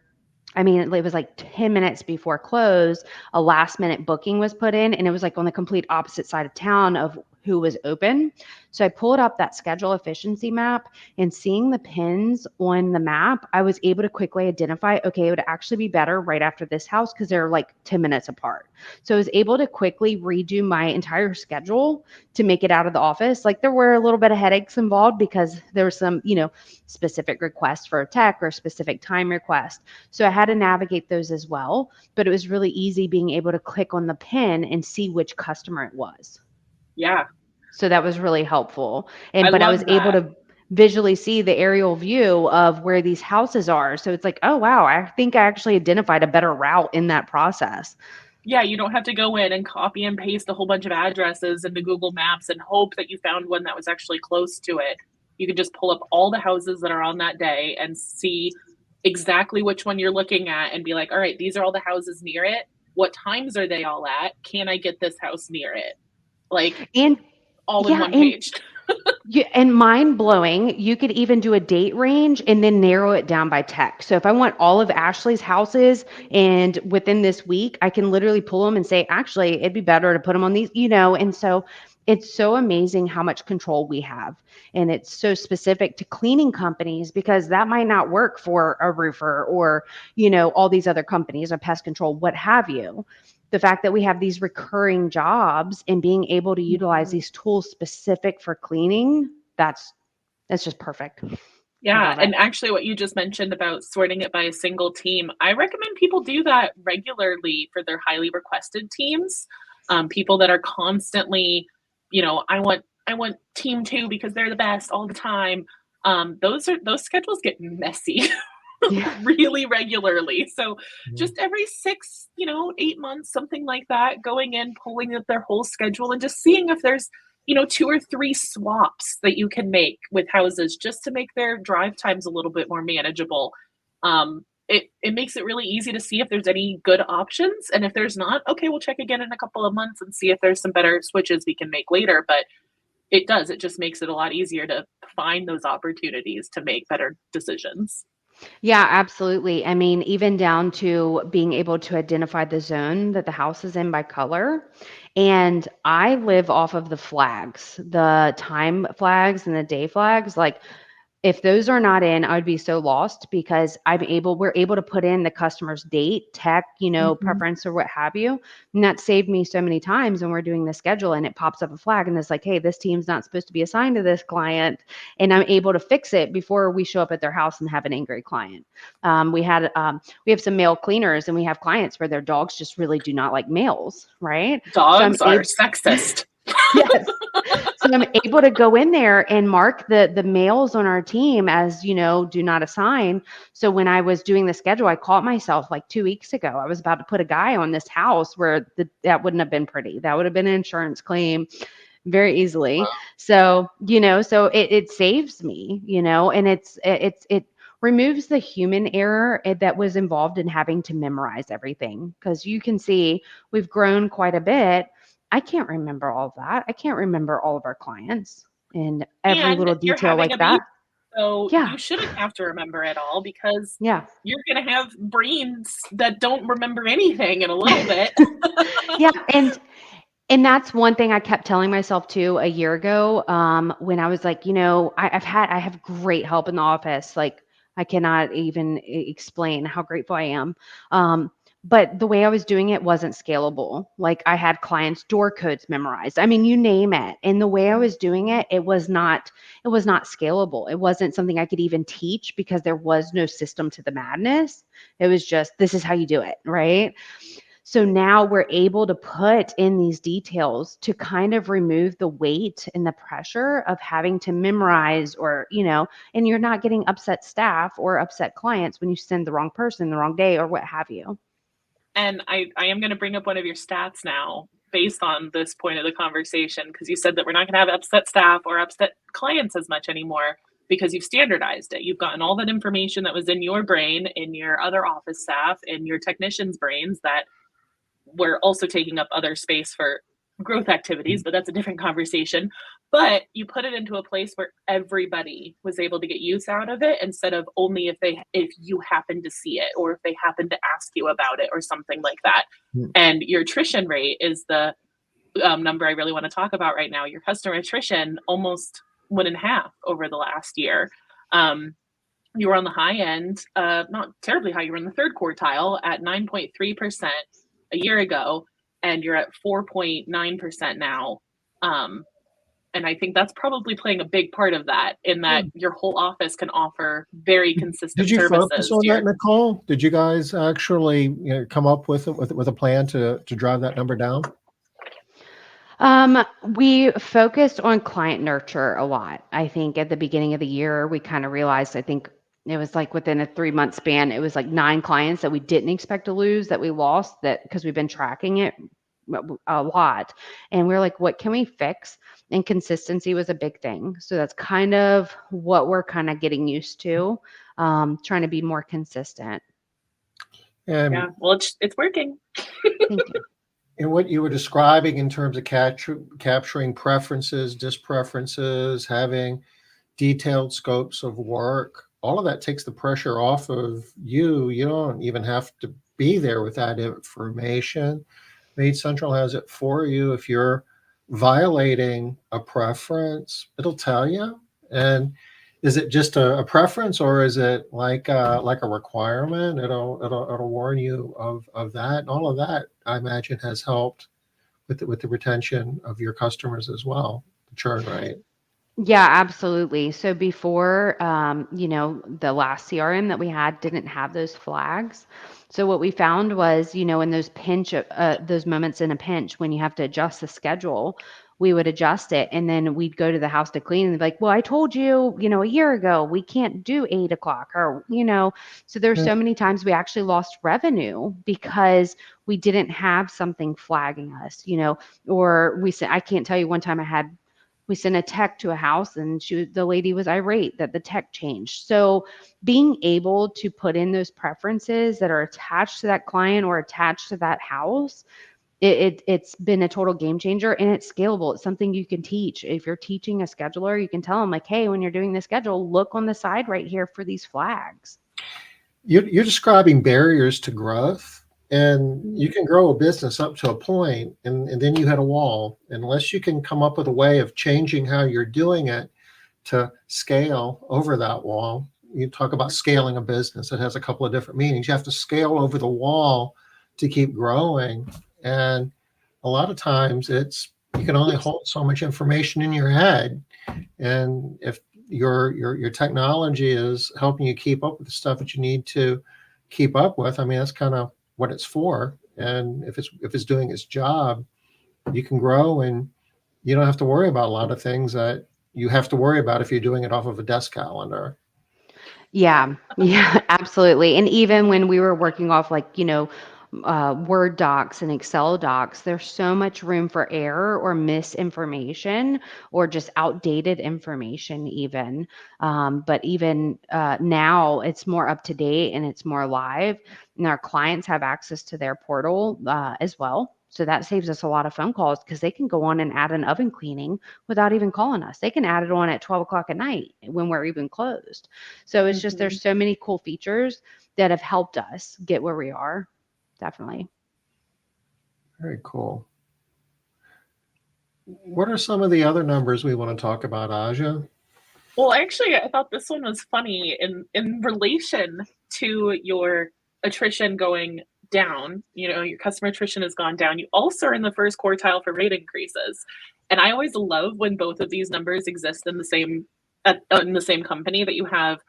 it was like 10 minutes before close, a last minute booking was put in and it was like on the complete opposite side of town of who was open. So I pulled up that schedule efficiency map and seeing the pins on the map, I was able to quickly identify, okay, it would actually be better right after this house because they're like 10 minutes apart. So I was able to quickly redo my entire schedule to make it out of the office. Like there were a little bit of headaches involved because there was some, specific requests for a tech or specific time request. So I had to navigate those as well, but it was really easy being able to click on the pin and see which customer it was. Yeah. So that was really helpful. I was able to visually see the aerial view of where these houses are. So it's like, oh, wow, I think I actually identified a better route in that process. Yeah, you don't have to go in and copy and paste a whole bunch of addresses into Google Maps and hope that you found one that was actually close to it. You can just pull up all the houses that are on that day and see exactly which one you're looking at and be like, all right, these are all the houses near it. What times are they all at? Can I get this house near it? In one page. And mind blowing, you could even do a date range and then narrow it down by tech. So if I want all of Ashley's houses and within this week, I can literally pull them and say, actually, it'd be better to put them on these, and so it's so amazing how much control we have. And it's so specific to cleaning companies because that might not work for a roofer or, all these other companies, or pest control, what have you. The fact that we have these recurring jobs and being able to utilize these tools specific for cleaning, that's just perfect. Yeah. And actually what you just mentioned about sorting it by a single team, I recommend people do that regularly for their highly requested teams. People that are constantly, I want team 2 because they're the best all the time. Those schedules get messy. Really regularly. So just every 6, 8 months, something like that, going in, pulling up their whole schedule and just seeing if there's, 2 or 3 swaps that you can make with houses just to make their drive times a little bit more manageable. It makes it really easy to see if there's any good options. And if there's not, okay, we'll check again in a couple of months and see if there's some better switches we can make later. But it just makes it a lot easier to find those opportunities to make better decisions. Yeah, absolutely. Even down to being able to identify the zone that the house is in by color. And I live off of the flags, the time flags and the day flags. Like If those are not in, I would be so lost because we're able to put in the customer's date, tech, preference or what have you. And that saved me so many times when we're doing the schedule and it pops up a flag and it's like, hey, this team's not supposed to be assigned to this client. And I'm able to fix it before we show up at their house and have an angry client. We have some male cleaners and we have clients where their dogs just really do not like males, right? Dogs are sexist. Yes. So I'm able to go in there and mark the males on our team as, do not assign. So when I was doing the schedule, I caught myself like 2 weeks ago. I was about to put a guy on this house where that wouldn't have been pretty. That would have been an insurance claim very easily. Wow. So, so it saves me, and it removes the human error that was involved in having to memorize everything. Because you can see we've grown quite a bit. I can't remember all of that. I can't remember all of our clients and every little You're detail having like a that. baby, so Yeah. you shouldn't have to remember it all because Yeah. you're going to have brains that don't remember anything in a little bit. Yeah. And that's one thing I kept telling myself too a year ago, when I was like, I have great help in the office. Like I cannot even explain how grateful I am. But the way I was doing it wasn't scalable. Like I had clients' door codes memorized. I mean, you name it. And the way I was doing it, it was not scalable. It wasn't something I could even teach because there was no system to the madness. It was just, this is how you do it, right? So now we're able to put in these details to kind of remove the weight and the pressure of having to memorize or, and you're not getting upset staff or upset clients when you send the wrong person the wrong day or what have you. And I am going to bring up one of your stats now based on this point of the conversation, because you said that we're not going to have upset staff or upset clients as much anymore because you've standardized it. You've gotten all that information that was in your brain, in your other office staff, in your technicians' brains that were also taking up other space for growth activities, but that's a different conversation. But you put it into a place where everybody was able to get use out of it instead of only if you happen to see it or if they happen to ask you about it or something like that. And your attrition rate is the number I really want to talk about right now. Your customer attrition almost went in half over the last year. You were on the high end, not terribly high. You were in the third quartile at 9.3% a year ago, and you're at 4.9% now. And I think that's probably playing a big part of that, in that your whole office can offer very consistent Did you services. focus on that, Nicole? Did you guys actually come up with a plan to drive that number down? We focused on client nurture a lot. I think at the beginning of the year, we kind of realized, I think it was like within a 3-month span, it was like 9 clients that we didn't expect to lose that we lost, that because we've been tracking it a lot. And we're like, what can we fix? And consistency was a big thing. So that's kind of what we're kind of getting used to, trying to be more consistent. Yeah, well, it's working. Thank you. And what you were describing in terms of capturing preferences, dispreferences, having detailed scopes of work, all of that takes the pressure off of you. You don't even have to be there with that information. MaidCentral has it for you. If you're violating a preference, it'll tell you. And is it just a preference, or is it like a requirement? It'll warn you of that. And all of that, I imagine, has helped with the retention of your customers as well, the churn rate. Yeah, absolutely. So before, the last CRM that we had didn't have those flags. So what we found was, in those moments in a pinch when you have to adjust the schedule, we would adjust it, and then we'd go to the house to clean and be like, well, I told you, a year ago, we can't do 8 o'clock, or, so there's so many times we actually lost revenue because we didn't have something flagging us, or we said, I can't tell you, one time we sent a tech to a house and the lady was irate that the tech changed. So being able to put in those preferences that are attached to that client or attached to that house, it's been a total game changer, and it's scalable. It's something you can teach. If you're teaching a scheduler, you can tell them like, hey, when you're doing the schedule, look on the side right here for these flags. You're describing barriers to growth. And you can grow a business up to a point, and then you hit a wall. Unless you can come up with a way of changing how you're doing it to scale over that wall. You talk about scaling a business. It has a couple of different meanings. You have to scale over the wall to keep growing. And a lot of times you can only hold so much information in your head. And if your technology is helping you keep up with the stuff that you need to keep up with, I mean, that's kind of what it's for. And if it's doing its job, you can grow, and you don't have to worry about a lot of things that you have to worry about if you're doing it off of a desk calendar. Yeah, yeah, absolutely. And even when we were working off like, Word docs and Excel docs, there's so much room for error or misinformation or just outdated information, even. But even now, it's more up to date and it's more live. And our clients have access to their portal as well. So that saves us a lot of phone calls because they can go on and add an oven cleaning without even calling us. They can add it on at 12 o'clock at night when we're even closed. So it's just, there's so many cool features that have helped us get where we are. Definitely. Very cool. What are some of the other numbers we want to talk about, Aja? Well, actually, I thought this one was funny in relation to your attrition going down. Your customer attrition has gone down. You also are in the first quartile for rate increases. And I always love when both of these numbers exist in the same company, that you have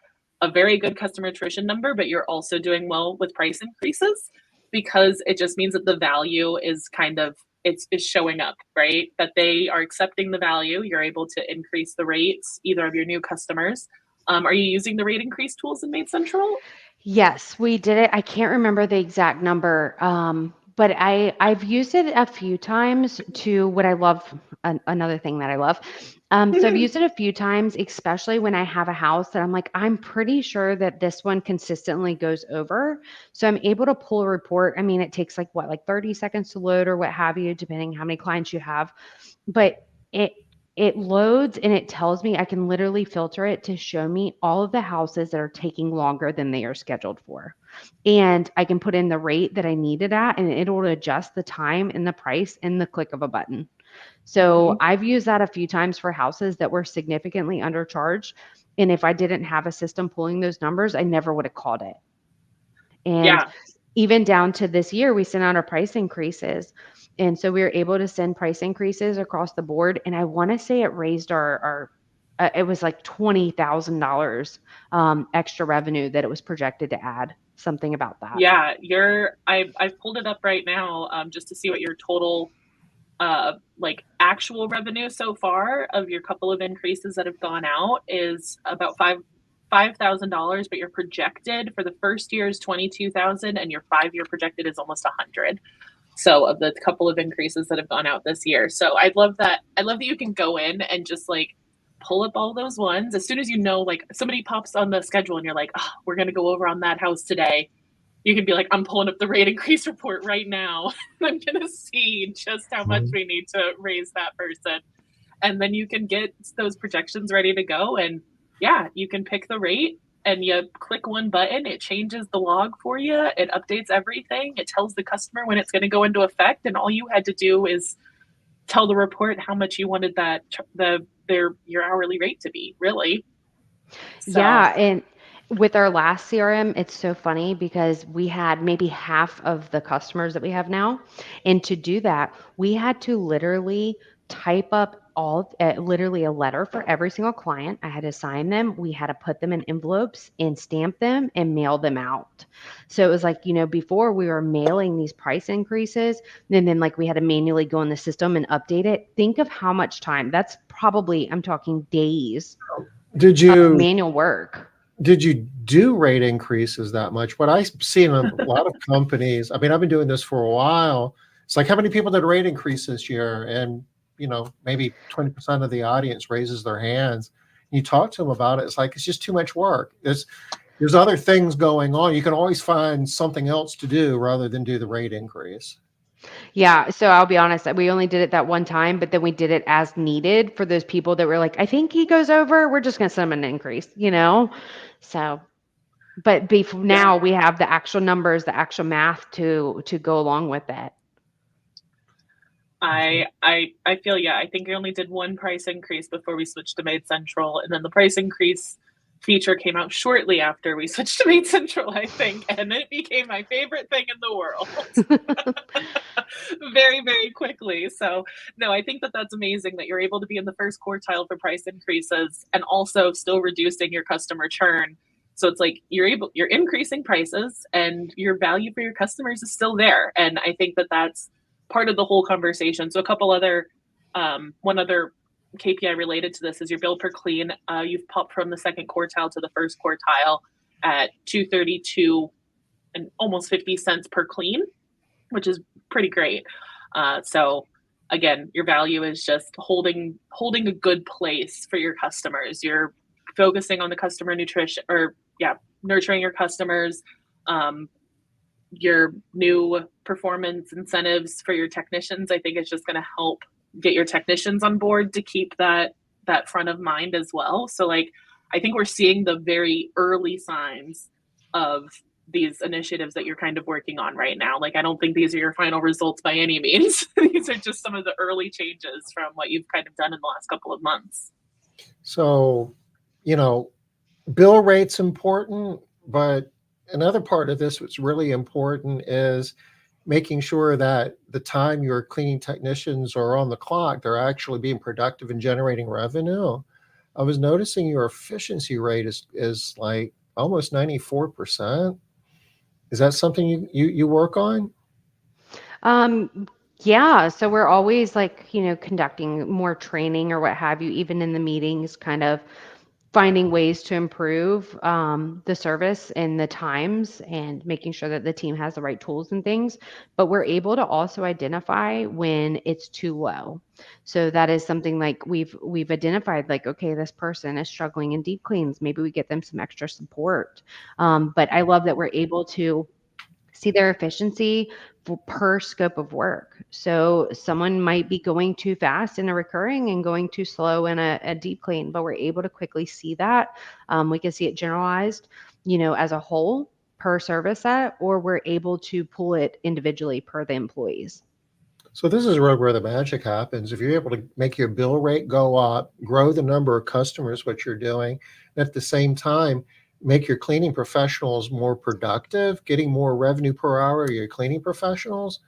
a very good customer attrition number, but you're also doing well with price increases, because it just means that the value is is showing up, right? That they are accepting the value. You're able to increase the rates, either of your new customers. Are you using the rate increase tools in MaidCentral? Yes, we did it. I can't remember the exact number, but I've used it a few times to what I love. Another thing that I love. So I've used it a few times, especially when I have a house that I'm like, I'm pretty sure that this one consistently goes over. So I'm able to pull a report. I mean, it takes like 30 seconds to load or what have you, depending how many clients you have. But it loads and it tells me, I can literally filter it to show me all of the houses that are taking longer than they are scheduled for. And I can put in the rate that I need it at, and it'll adjust the time and the price in the click of a button. So I've used that a few times for houses that were significantly undercharged. And if I didn't have a system pulling those numbers, I never would have caught it. And Yeah. even down to this year, we sent out our price increases. And so we were able to send price increases across the board. And I want to say it raised our it was like $20,000 extra revenue that it was projected to add, something about that. Yeah, I've pulled it up right now, just to see what your total like actual revenue so far of your couple of increases that have gone out is about $5,000, but your projected for the first year is 22,000, and your 5-year projected is almost 100. So of the couple of increases that have gone out this year. So I love that you can go in and just like pull up all those ones as soon as like somebody pops on the schedule and you're like, oh, we're gonna go over on that house today. You can be like, I'm pulling up the rate increase report right now. I'm gonna see just how much we need to raise that person. And then you can get those projections ready to go. And yeah, you can pick the rate and you click one button, it changes the log for you, it updates everything, it tells the customer when it's going to go into effect, and all you had to do is tell the report how much you wanted your hourly rate to be, really. So Yeah, and with our last CRM, it's so funny because we had maybe half of the customers that we have now. And to do that, we had to literally type up literally a letter for every single client. I had to sign them. We had to put them in envelopes and stamp them and mail them out. So it was like, before we were mailing these price increases, and then like we had to manually go in the system and update it. Think of how much time. That's probably, I'm talking days Did of you manual work. did you do rate increases that much? What I see in a lot of companies, I mean, I've been doing this for a while. It's like, how many people did a rate increase this year? And maybe 20% of the audience raises their hands. You talk to them about it. It's like, it's just too much work. There's other things going on. You can always find something else to do rather than do the rate increase. Yeah, so I'll be honest, we only did it that one time, but then we did it as needed for those people that were like, I think he goes over, we're just going to send him an increase. So, but yeah. now we have the actual numbers, the actual math to go along with it. I feel, yeah, I think I only did one price increase before we switched to MaidCentral, and then the price increase feature came out shortly after we switched to MaidCentral, I think, and it became my favorite thing in the world very, very quickly. So no, I think that that's amazing that you're able to be in the first quartile for price increases and also still reducing your customer churn. So it's like you're increasing prices and your value for your customers is still there. And I think that that's part of the whole conversation. So a couple other, one other KPI related to this is your bill per clean. You've popped from the second quartile to the first quartile at 232 and almost 50 cents per clean, which is pretty great. So again, your value is just holding a good place for your customers. You're focusing on the customer nutrition, or nurturing your customers. Your new performance incentives for your technicians, I think, is just going to help get your technicians on board to keep that front of mind as well. So like, I think we're seeing the very early signs of these initiatives that you're kind of working on right now. Like, I don't think these are your final results by any means. These are just some of the early changes from what you've kind of done in the last couple of months. So, bill rate's important, but another part of this what's really important is making sure that the time your cleaning technicians are on the clock, they're actually being productive and generating revenue. I was noticing your efficiency rate is like almost 94%. Is that something you work on? Yeah, so we're always like, conducting more training or what have you, even in the meetings, kind of finding ways to improve the service and the times and making sure that the team has the right tools and things. But we're able to also identify when it's too low. So that is something like we've identified, like, okay, this person is struggling in deep cleans. Maybe we get them some extra support. But I love that we're able to see their efficiency per scope of work. So someone might be going too fast in a recurring and going too slow in a deep clean, but we're able to quickly see that. We can see it generalized, as a whole per service set, or we're able to pull it individually per the employees. So this is really where the magic happens. If you're able to make your bill rate go up, grow the number of customers, what you're doing, and at the same time, make your cleaning professionals more productive, getting more revenue per hour, your cleaning professionals,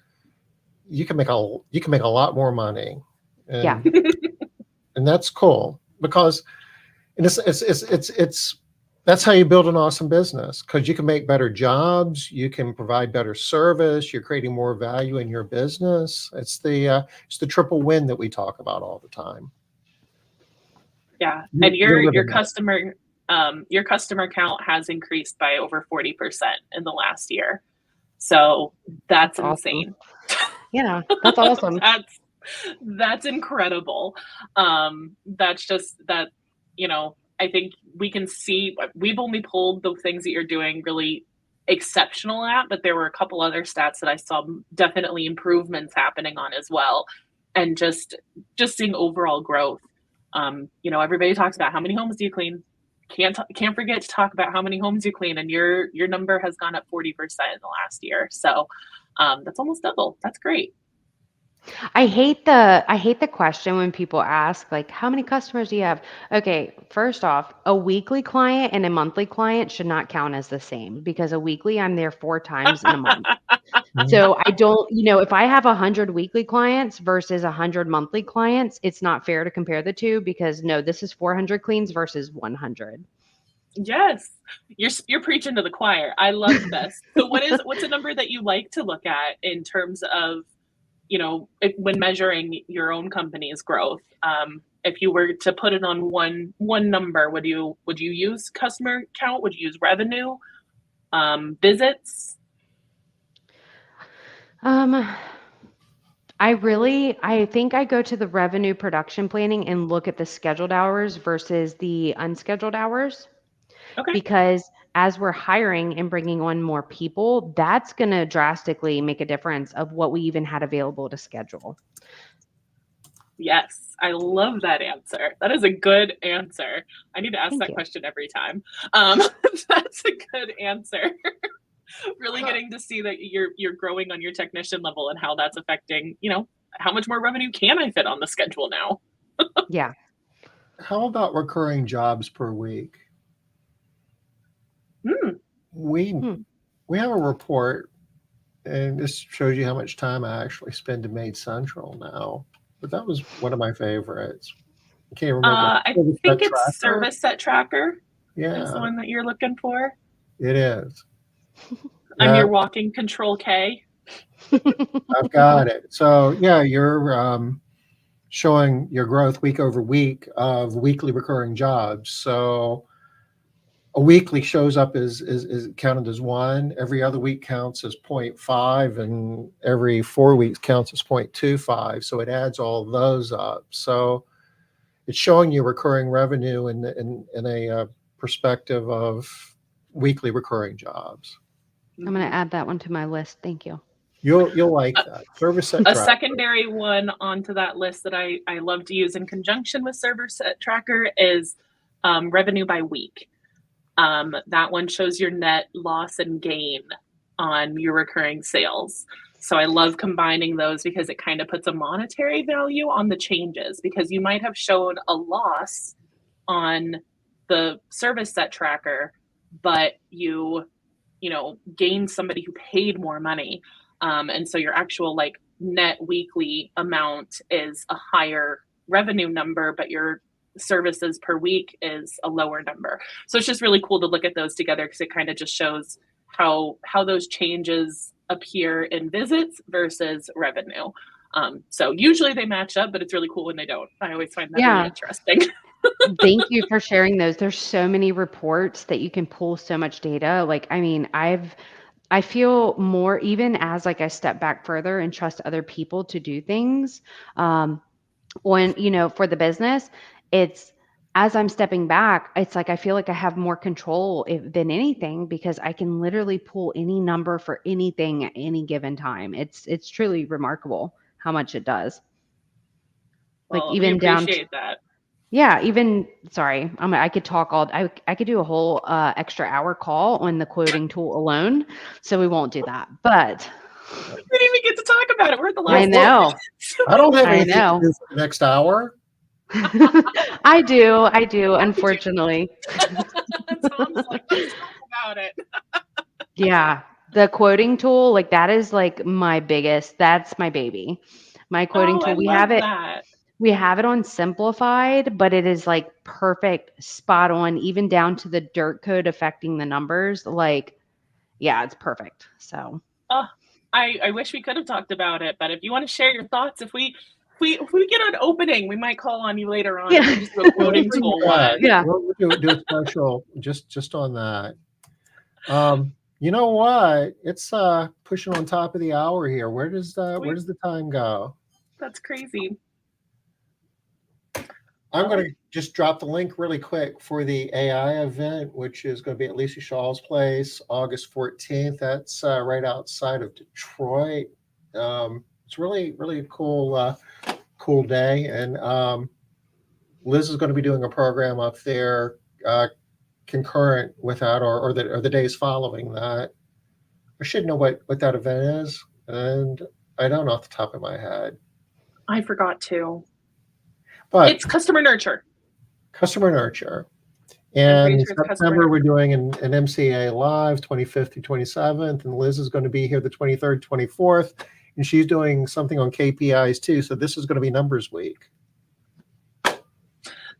you can make a lot more money. And, Yeah. and that's cool because it's that's how you build an awesome business, because you can make better jobs, you can provide better service, you're creating more value in your business. It's the triple win that we talk about all the time. Yeah, and your customer count has increased by over 40% in the last year. So that's insane. Awesome. Yeah, that's awesome. That's incredible. That's just that, I think we can see, we've only pulled the things that you're doing really exceptional at, but there were a couple other stats that I saw definitely improvements happening on as well. And just seeing overall growth. Everybody talks about how many homes do you clean. Can't forget to talk about how many homes you clean, and your number has gone up 40% in the last year. So that's almost double. That's great. I hate the question when people ask, like, how many customers do you have? Okay, first off, a weekly client and a monthly client should not count as the same, because a weekly, I'm there 4 times in a month. So I don't, if I have 100 weekly clients versus 100 monthly clients, it's not fair to compare the two, because no, this is 400 cleans versus 100. Yes, you're preaching to the choir. I love this. So what's a number that you like to look at in terms of, when measuring your own company's growth? If you were to put it on one number, would you use customer count? Would you use revenue? Visits? I think I go to the revenue production planning and look at the scheduled hours versus the unscheduled hours. Okay. Because as we're hiring and bringing on more people, that's going to drastically make a difference of what we even had available to schedule. Yes, I love that answer. That is a good answer. I need to ask Thank that you. question every time. That's a good answer. Really getting to see that you're growing on your technician level and how that's affecting, how much more revenue can I fit on the schedule now? Yeah. How about recurring jobs per week? Hmm. We Hmm. we have a report, and this shows you how much time I actually spend in MaidCentral now. But that was one of my favorites. I can't remember. I Service think Set it's Tracker? Service Set Tracker is the Yeah, one that you're looking for. it is. I'm Yeah, your walking Control K. I've got it. So yeah, you're showing your growth week over week of weekly recurring jobs. So a weekly shows up is counted as 1. Every other week counts as 0.5, and every 4 weeks counts as 0.25. So it adds all of those up. So it's showing you recurring revenue in a perspective of weekly recurring jobs. I'm going to add that one to my list. Thank you. You'll like that. Service Set A Tracker. secondary one onto that list that I love to use in conjunction with Service Set Tracker is revenue by week. That one shows your net loss and gain on your recurring sales. So I love combining those because it kind of puts a monetary value on the changes, because you might have shown a loss on the Service Set Tracker, but you gained somebody who paid more money. And so your actual like net weekly amount is a higher revenue number, but your services per week is a lower number. So it's just really cool to look at those together, because it kind of just shows how those changes appear in visits versus revenue. So usually they match up, but it's really cool when they don't. I always find that really interesting. Thank you for sharing those. There's so many reports that you can pull so much data. Like, I mean, I feel more, even as like I step back further and trust other people to do things, when, for the business, it's, as I'm stepping back, it's like I feel like I have more control than anything, because I can literally pull any number for anything at any given time. It's truly remarkable how much it does. Like Well, we even down to, appreciate that. yeah, even, sorry, I could talk I could do a whole extra hour call on the quoting tool alone. So we won't do that. But We didn't even get to talk about it. We're at the last I know. I don't have I anything to know. do for the next hour. I do, unfortunately. Tom's like, let's talk about it. Yeah. The quoting tool, like that is like that's my baby. My quoting Oh, I tool. love that. We have it on simplified, but it is like perfect, spot on, even down to the dirt code affecting the numbers. Like, yeah, it's perfect. So Oh, I wish we could have talked about it, but if you want to share your thoughts, if we get an opening, we might call on you later on. Yeah. And just do a We'll quoting bring you tool back. one. Yeah. We'll do a special just on that. You know what? It's pushing on top of the hour here. Where does the time go? That's crazy. I'm going to just drop the link really quick for the AI event, which is going to be at Lisa Shaw's place, August 14th. That's right outside of Detroit. It's really, really a cool day. And Liz is going to be doing a program up there concurrent with that, or the days following that. I should know what that event is, and I don't off the top of my head. I forgot to. But It's customer nurture. Customer nurture. And in sure it's September, we're doing an MCA Live, 25th through 27th, and Liz is going to be here the 23rd, 24th, and she's doing something on KPIs too. So this is going to be numbers week.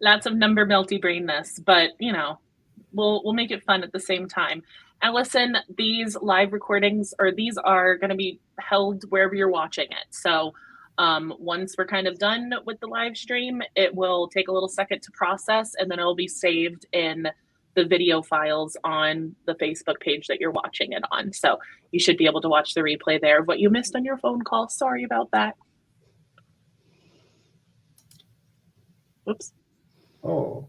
Lots of number melty brainness, but we'll make it fun at the same time. And listen, these live recordings, or these are going to be held wherever you're watching it. So once we're kind of done with the live stream, it will take a little second to process, and then it'll be saved in the video files on the Facebook page that you're watching it on. So you should be able to watch the replay there of what you missed on your phone call. Sorry about that. Oops. Oh,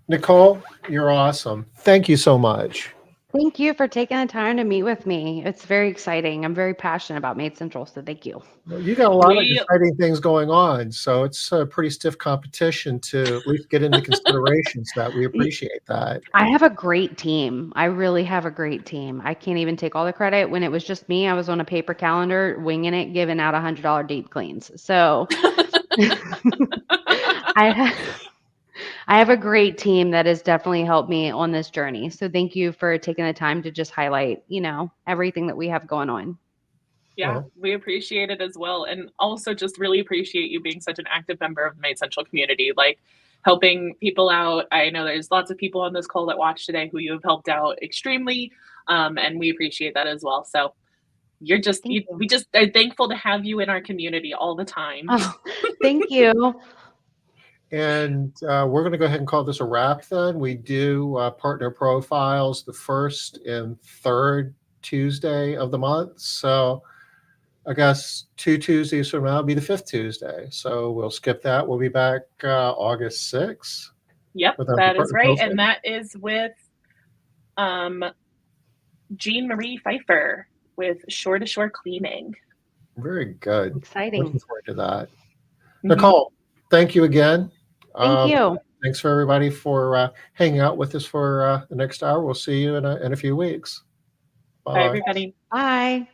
Nicole, you're awesome. Thank you so much. Thank you for taking the time to meet with me. It's very exciting. I'm very passionate about MaidCentral, so thank you. Well, you got a lot of We exciting things going on, so it's a pretty stiff competition to at least get into consideration. So that we appreciate that. I have a great team. I really have a great team. I can't even take all the credit. When it was just me, I was on a paper calendar, winging it, giving out $100 deep cleans. So I have, I have a great team that has definitely helped me on this journey. So thank you for taking the time to just highlight, everything that we have going on. Yeah, we appreciate it as well. And also just really appreciate you being such an active member of the MaidCentral community, like helping people out. I know there's lots of people on this call that watch today who you have helped out extremely. And we appreciate that as well. So you're just, Thank you. we just are thankful to have you in our community all the time. Oh, thank you. And we're going to go ahead and call this a wrap then. We do partner profiles the first and third Tuesday of the month. So I guess 2 Tuesdays from now will be the 5th Tuesday. So we'll skip that. We'll be back August 6th. Yep, that is right. And that is with Jean Marie Pfeiffer with Shore to Shore Cleaning. Very good. Exciting. Looking forward to that. Nicole, thank you again. Thank you. Thanks for everybody for hanging out with us for the next hour. We'll see you in a few weeks. Bye, everybody. Bye.